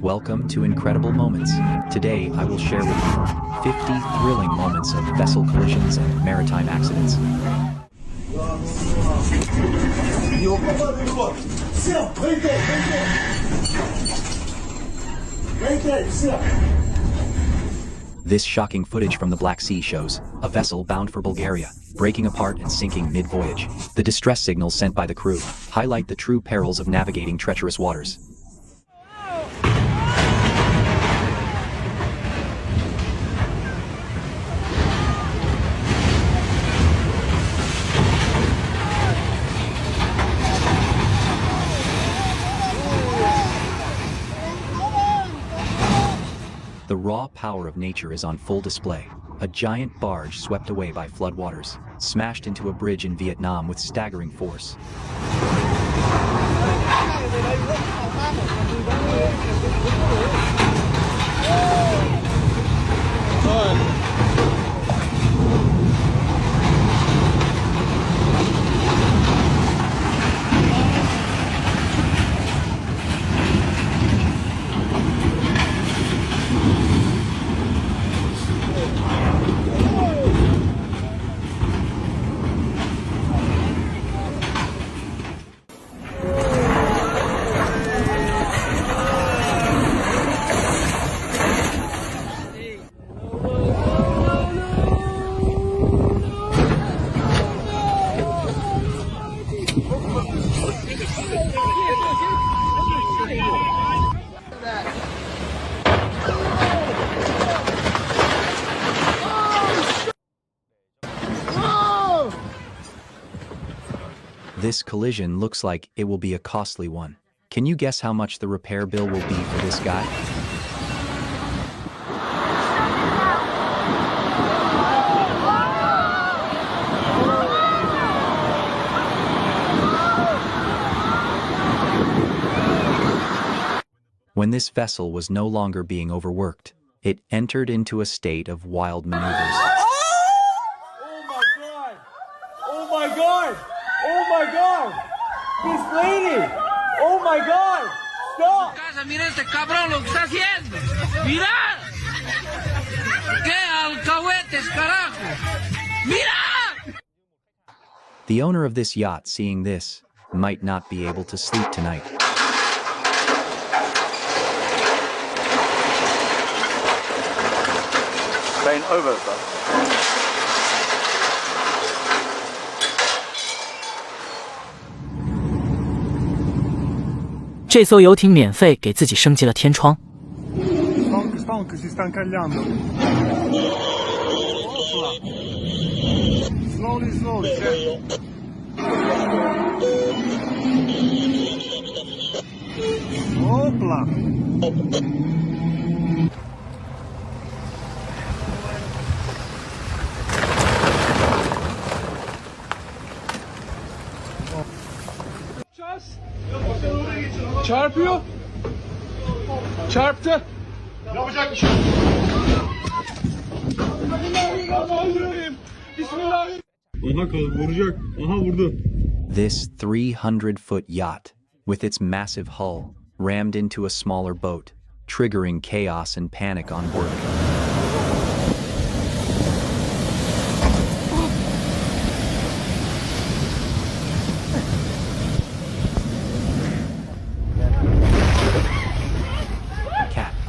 Welcome to Incredible Moments. Today I will share with you 50 thrilling moments of vessel collisions and maritime accidents. This shocking footage from the Black Sea shows a vessel bound for Bulgaria, breaking apart and sinking mid-voyage. The distress signals sent by the crew highlight the true perils of navigating treacherous waters. The raw power of nature is on full display. A giant barge swept away by floodwaters, smashed into a bridge in Vietnam with staggering force. This collision looks like it will be a costly one. Can you guess how much the repair bill will be for this guy? When this vessel was no longer being overworked, it entered into a state of wild maneuvers. Oh my God! Oh my God! Oh my God! This lady! Oh my God! Stop! Mira este cabrón lo que está haciendo. Mira. ¡Qué alcahuetes, carajo! Mira! The owner of this yacht, seeing this, might not be able to sleep tonight. Bane over, bro.这艘游艇免费给自己升级了天窗。Stanco si sta incagliando. Slowly, Opla. Çarpıyor. Çarptı. Yapacak bir şey yok. Bismillahirrahmanirrahim. Aha vuracak. Aha vurdu. This 300-foot yacht, with its massive hull, rammed into a smaller boat, triggering chaos and panic on board.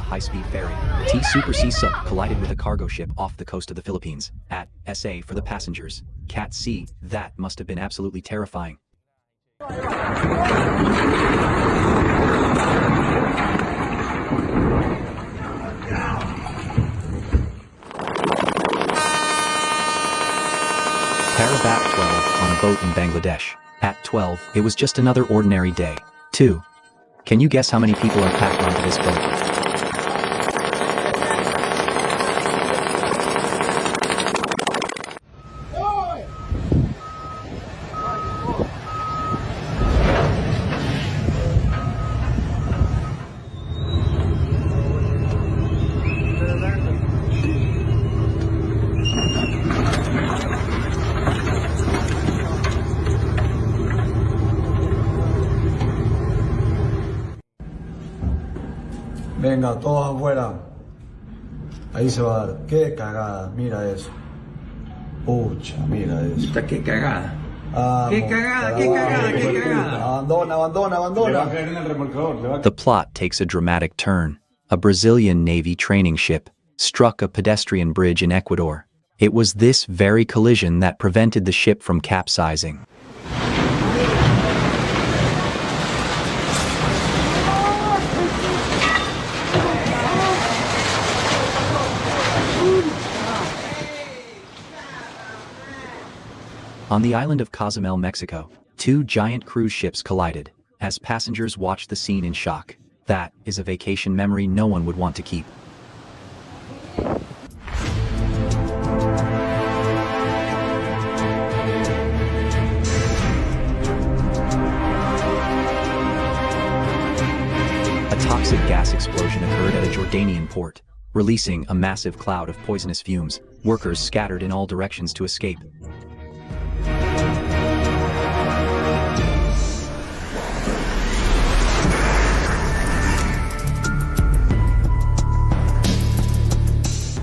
High-speed ferry, T Super Sea Sub collided with a cargo ship off the coast of the Philippines, at SA for the passengers. Cat C, that must have been absolutely terrifying. Parabat 12 on a boat in Bangladesh. At 12, it was just another ordinary day. 2. Can you guess how many people are packed onto this boat? Venga, todos afuera. Ahí se va a dar. Qué cagada, mira eso. Pucha, mira eso. Qué cagada. Vamos, Qué cagada, qué carajo, cagada, qué hijo de cagada. puta. Abandona, abandona, Le va a abandona. caer en el remolcador. Le va a The plot takes a dramatic turn. A Brazilian Navy training ship struck a pedestrian bridge in Ecuador. It was this very collision that prevented the ship from capsizing. On the island of Cozumel, Mexico, two giant cruise ships collided. As passengers watched the scene in shock, that is a vacation memory no one would want to keep. A toxic gas explosion occurred at a Jordanian port, releasing a massive cloud of poisonous fumes. Workers scattered in all directions to escape.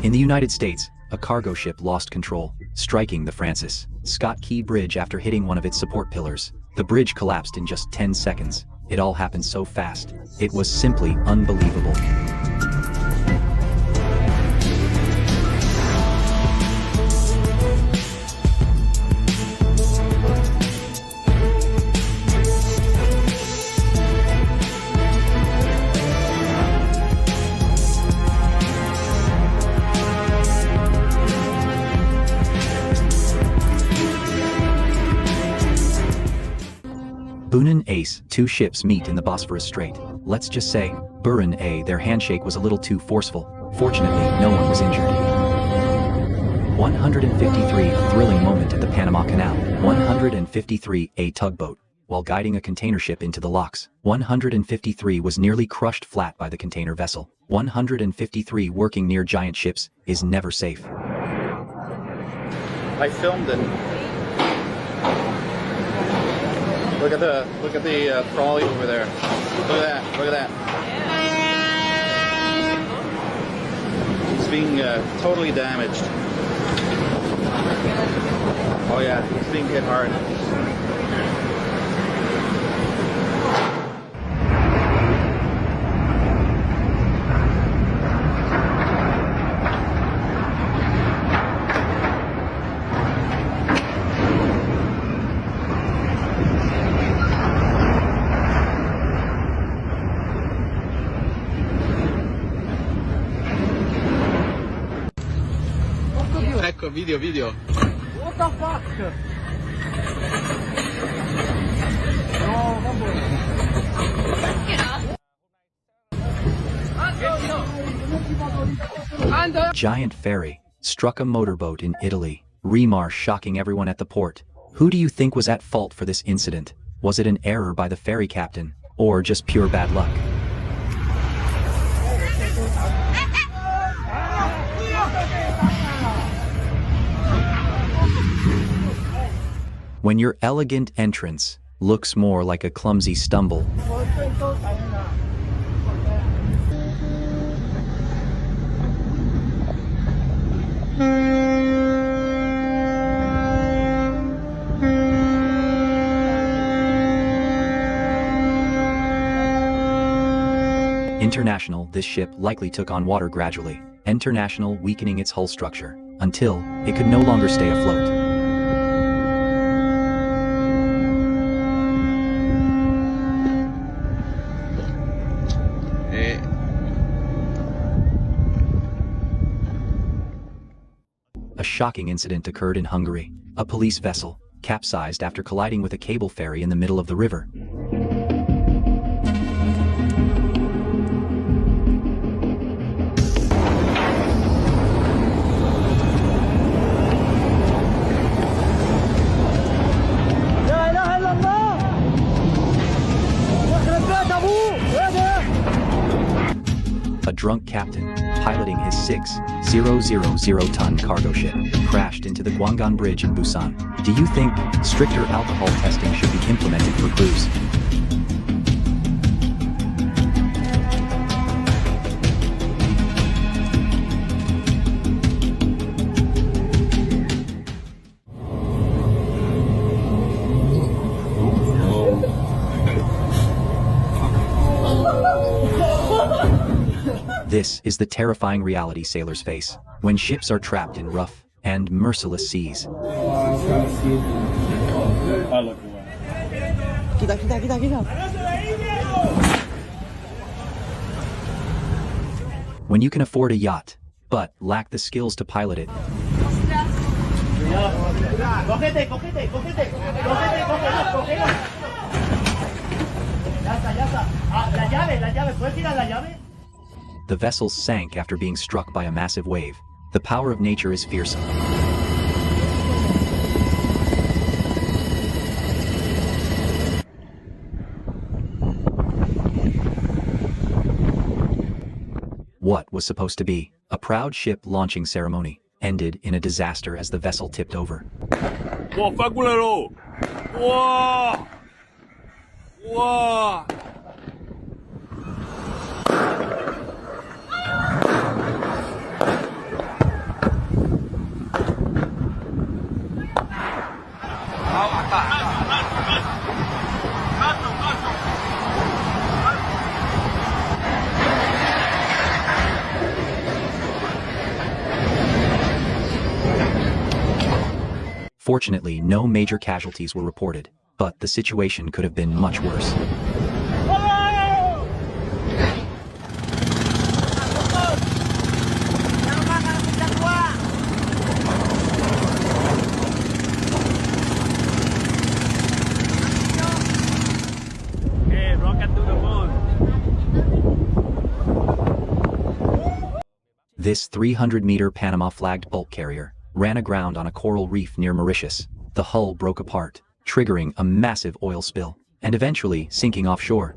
In the United States, a cargo ship lost control, striking the Francis Scott Key Bridge after hitting one of its support pillars. The bridge collapsed in just 10 seconds. It all happened so fast. It was simply unbelievable. Bunan Ace, two ships meet in the Bosphorus Strait. Let's just say, Buran A, their handshake was a little too forceful. Fortunately, no one was injured. 153, a thrilling moment at the Panama Canal. 153, a tugboat. While guiding a container ship into the locks, 153 was nearly crushed flat by the container vessel. 153 working near giant ships is never safe. I filmed it. Look at the trolley over there. Look at that. Look at that. He's being totally damaged. Oh yeah, he's being hit hard. Ecco, video. What the fuck? No, Giant ferry struck a motorboat in Italy. Remarsh shocking everyone at the port. Who do you think was at fault for this incident? Was it an error by the ferry captain, or just pure bad luck? When your elegant entrance looks more like a clumsy stumble, International, this ship likely took on water gradually. International weakening its hull structure until it could no longer stay afloat. A shocking incident occurred in Hungary. A police vessel capsized after colliding with a cable ferry in the middle of the river. A drunk captain, piloting his 6,000-ton cargo ship, crashed into the Guangan Bridge in Busan. Do you think stricter alcohol testing should be implemented for crews? This is the terrifying reality sailors face when ships are trapped in rough and merciless seas. When you can afford a yacht, but lack the skills to pilot it, the vessel sank after being struck by a massive wave. The power of nature is fearsome. What was supposed to be a proud ship launching ceremony ended in a disaster as the vessel tipped over. 와, 빠꾸라로. 와. 와. Fortunately, no major casualties were reported, but the situation could have been much worse. This 300-meter Panama-flagged bulk carrier ran aground on a coral reef near Mauritius. The hull broke apart, triggering a massive oil spill, and eventually sinking offshore.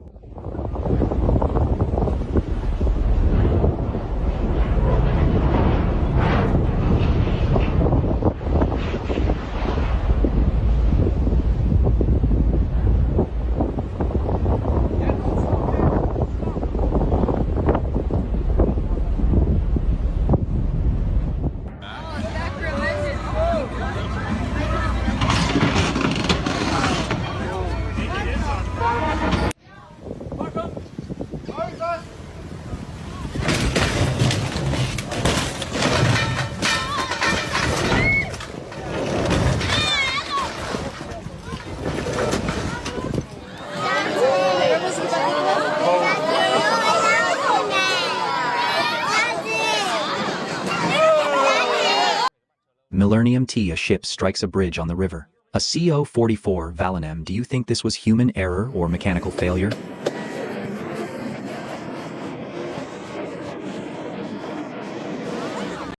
Millennium T, a ship strikes a bridge on the river. A CO-44 Valinem. Do you think this was human error or mechanical failure?